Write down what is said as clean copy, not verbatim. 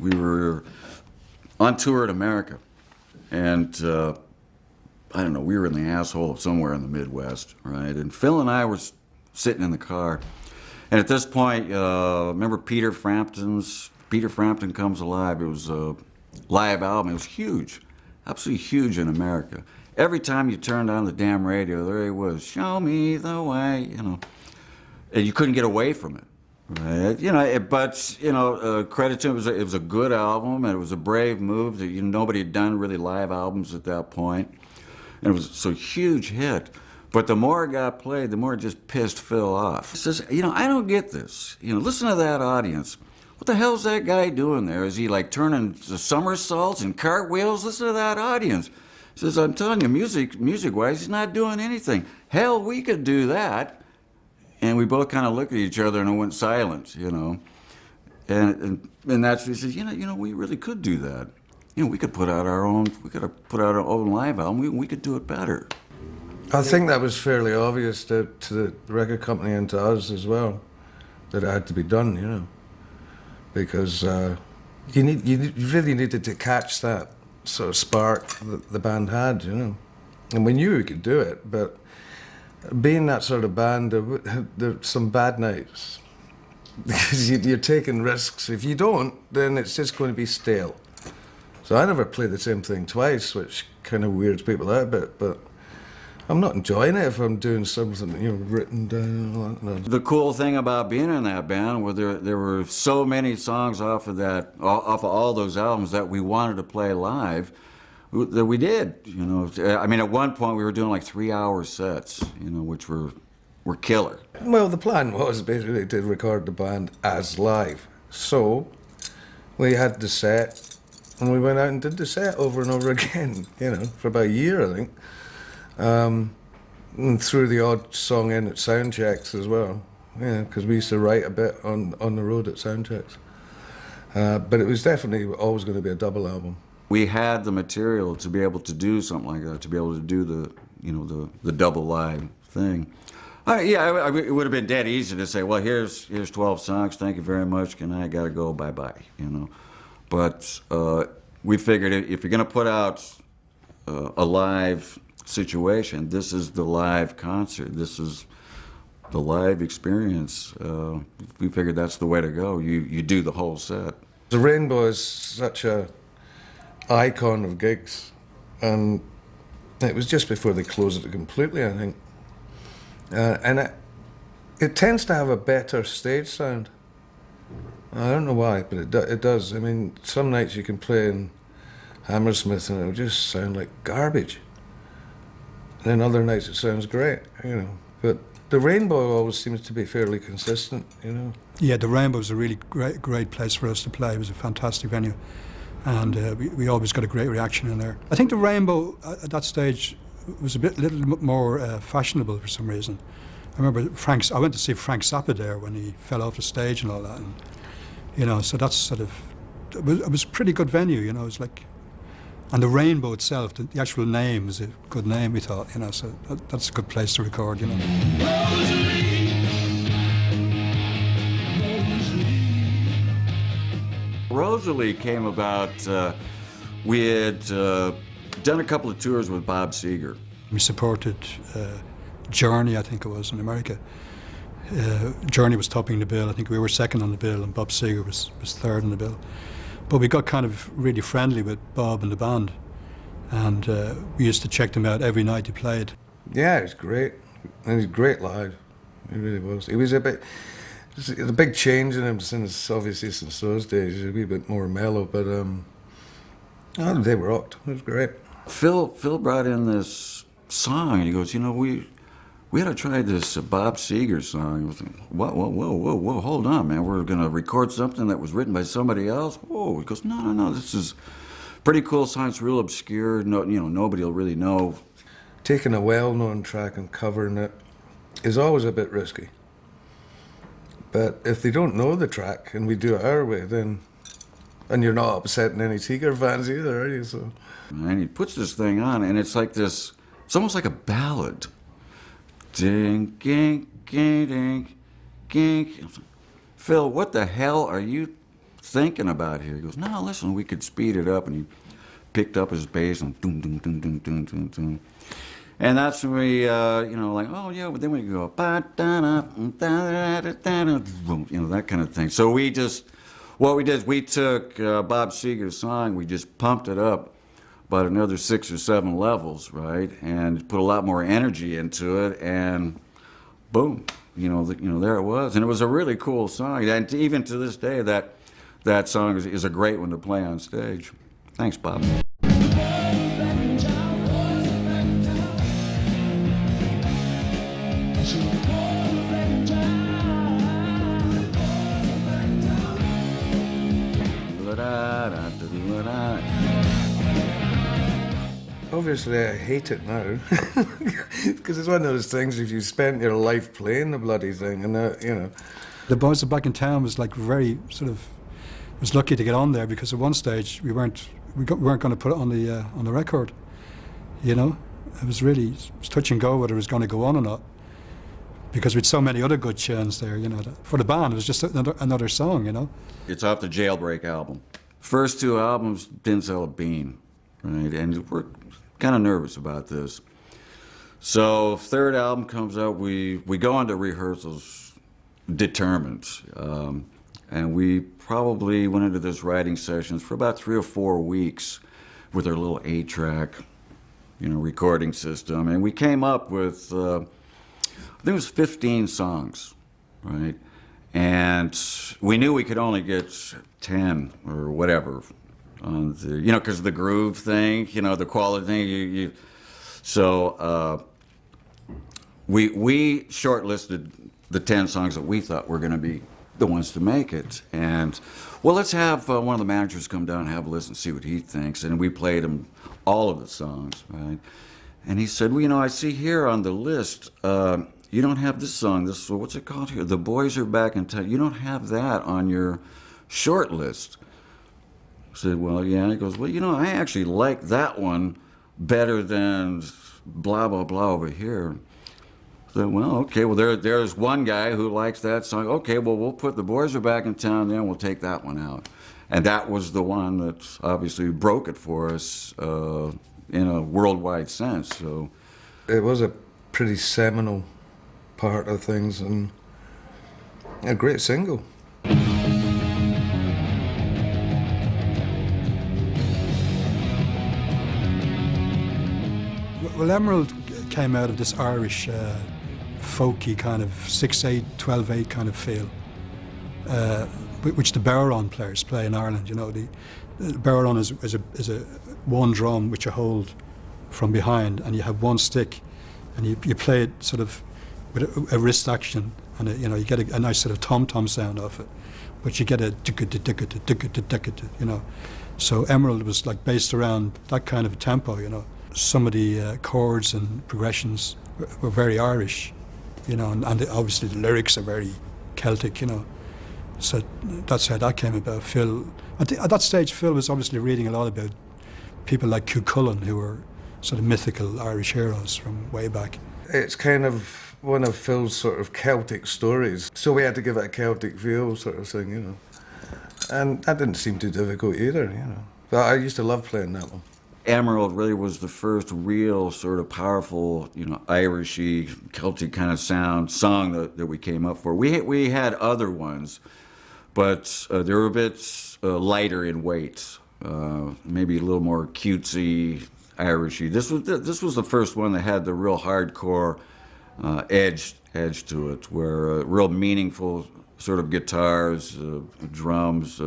we were on tour in America, and I don't know, we were in the asshole of somewhere in the Midwest, right? And Phil and I were sitting in the car, and at this point, remember Peter Frampton Comes Alive? It was a live album. It was huge, absolutely huge in America. Every time you turned on the damn radio, there it was, show me the way, you know. And you couldn't get away from it, right? You know, but, you know, credit to it was a good album, and it was a brave move. That, you know, nobody had done really live albums at that point. And it was a huge hit. But the more it got played, the more it just pissed Phil off. He says, you know, I don't get this. You know, listen to that audience. What the hell's that guy doing there? Is he like turning somersaults and cartwheels? Listen to that audience. He says, I'm telling you, music-wise, he's not doing anything. Hell, we could do that. And we both kind of looked at each other and went silent, you know. And that's when he says, you know, we really could do that. You know, we could put out our own live album. We could do it better. I think that was fairly obvious to the record company and to us as well, that it had to be done, you know, because you really needed to catch that sort of spark that the band had, you know, and we knew we could do it, but being that sort of band, there's some bad nights because you're taking risks. If you don't, then it's just going to be stale. So I never play the same thing twice, which kind of weirds people out a bit, but I'm not enjoying it if I'm doing something, you know, written down. The cool thing about being in that band was there were so many songs off of all those albums that we wanted to play live that we did, you know. I mean, at one point we were doing like 3-hour sets, you know, which were killer. Well, the plan was basically to record the band as live. So we had the set, and we went out and did the set over and over again, you know, for about a year, I think. And threw the odd song in at sound checks as well, yeah, because we used to write a bit on the road at sound checks. But it was definitely always going to be a double album. We had the material to be able to do something like that, to be able to do the double live thing. It would have been dead easy to say, well, here's 12 songs, thank you very much, and I gotta go, bye-bye, you know. But we figured if you're gonna put out a live situation, this is the live concert, this is the live experience. We figured that's the way to go. You do the whole set. The Rainbow is such a icon of gigs, and it was just before they closed it completely, I think. And it tends to have a better stage sound. I don't know why, but it does. I mean, some nights you can play in Hammersmith and it'll just sound like garbage. And then other nights it sounds great, you know. But the Rainbow always seems to be fairly consistent, you know. Yeah, the Rainbow was a really great place for us to play. It was a fantastic venue, and we always got a great reaction in there. I think the Rainbow at that stage was a little more fashionable for some reason. I remember I went to see Frank Zappa there when he fell off the stage and all that, and, you know, so that's sort of, it was a pretty good venue, you know. It was like, and the Rainbow itself, the actual name is a good name, we thought, you know, so that's a good place to record, you know. Rosalyn came about, we had done a couple of tours with Bob Seger. We supported Journey, I think it was, in America. Journey was topping the bill. I think we were second on the bill, and Bob Seger was third on the bill. But we got kind of really friendly with Bob and the band, and we used to check them out every night he played. Yeah, he was great, and he's great live. He really was. He was a big change in him since those days. He was a wee bit more mellow, but they rocked. It was great. Phil brought in this song, and he goes, you know, we had to try this Bob Seger song. I was like, whoa, hold on, man. We're going to record something that was written by somebody else? Whoa. He goes, no, this is a pretty cool song. It's real obscure. No, you know, nobody will really know. Taking a well-known track and covering it is always a bit risky. But if they don't know the track and we do it our way, then, and you're not upsetting any Seger fans either, are you? So. And he puts this thing on, and it's like this, it's almost like a ballad. Ding, ging, ging, ding, ging. Phil, what the hell are you thinking about here? He goes, no, listen, we could speed it up. And he picked up his bass and doom, doom, doom, doom, doom, doom, doom. And that's when we, like, oh, yeah, but then we go, that kind of thing. So what we did is we took Bob Seger's song, we just pumped it up about another 6 or 7 levels, right? And put a lot more energy into it, and boom, there it was. And it was a really cool song. And even to this day, that song is a great one to play on stage. Thanks, Bob. Obviously, I hate it now because it's one of those things. If you spent your life playing the bloody thing, and The Boys Are Back in Town was like very sort of was lucky to get on there, because at one stage we weren't going to put it on the record. It was really touch and go whether it was going to go on or not, because we had so many other good tunes there. For the band, it was just another song. It's off the Jailbreak album. First 2 albums didn't sell a bean, right? And we're kind of nervous about this. So 3rd album comes out, we go into rehearsals determined. And we probably went into this writing sessions for about 3 or 4 weeks with our little 8-track, recording system. And we came up with, I think it was 15 songs, right? And we knew we could only get 10 or whatever on the, because of the groove thing, the quality thing. So we shortlisted the 10 songs that we thought were going to be the ones to make it. And, well, let's have one of the managers come down and have a listen, see what he thinks. And we played him all of the songs, right? And he said, well, I see here on the list, you don't have this song. What's it called here? The Boys Are Back in Town. You don't have that on your short list. I said, well, yeah. He goes, well, I actually like that one better than blah, blah, blah over here. I said, well, okay, well, there's one guy who likes that song. Okay, well, we'll put The Boys Are Back in Town there, and we'll take that one out. And that was the one that obviously broke it for us in a worldwide sense. So it was a pretty seminal part of things, and a great single. Well, Emerald came out of this Irish folky kind of 6/8, 12/8 kind of feel, which the Bowron players play in Ireland. The Bowron is a one drum which you hold from behind, and you have one stick, and you play it sort of with a wrist action, and you get a nice sort of tom-tom sound off it, but you get a So Emerald was like based around that kind of tempo. Some of the chords and progressions were very Irish, and obviously the lyrics are very Celtic, So that's how that came about. Phil, I think at that stage, Phil was obviously reading a lot about people like Cuchulainn, who were sort of mythical Irish heroes from way back. It's kind of one of Phil's sort of Celtic stories, so we had to give it a Celtic feel, sort of thing, And that didn't seem too difficult either, But I used to love playing that one. Emerald really was the first real sort of powerful, Irishy, Celtic kind of song that we came up for. We had other ones, but they were a bit lighter in weight, maybe a little more cutesy, Irishy. This was the first one that had the real hardcore edge to it, where real meaningful sort of guitars, drums,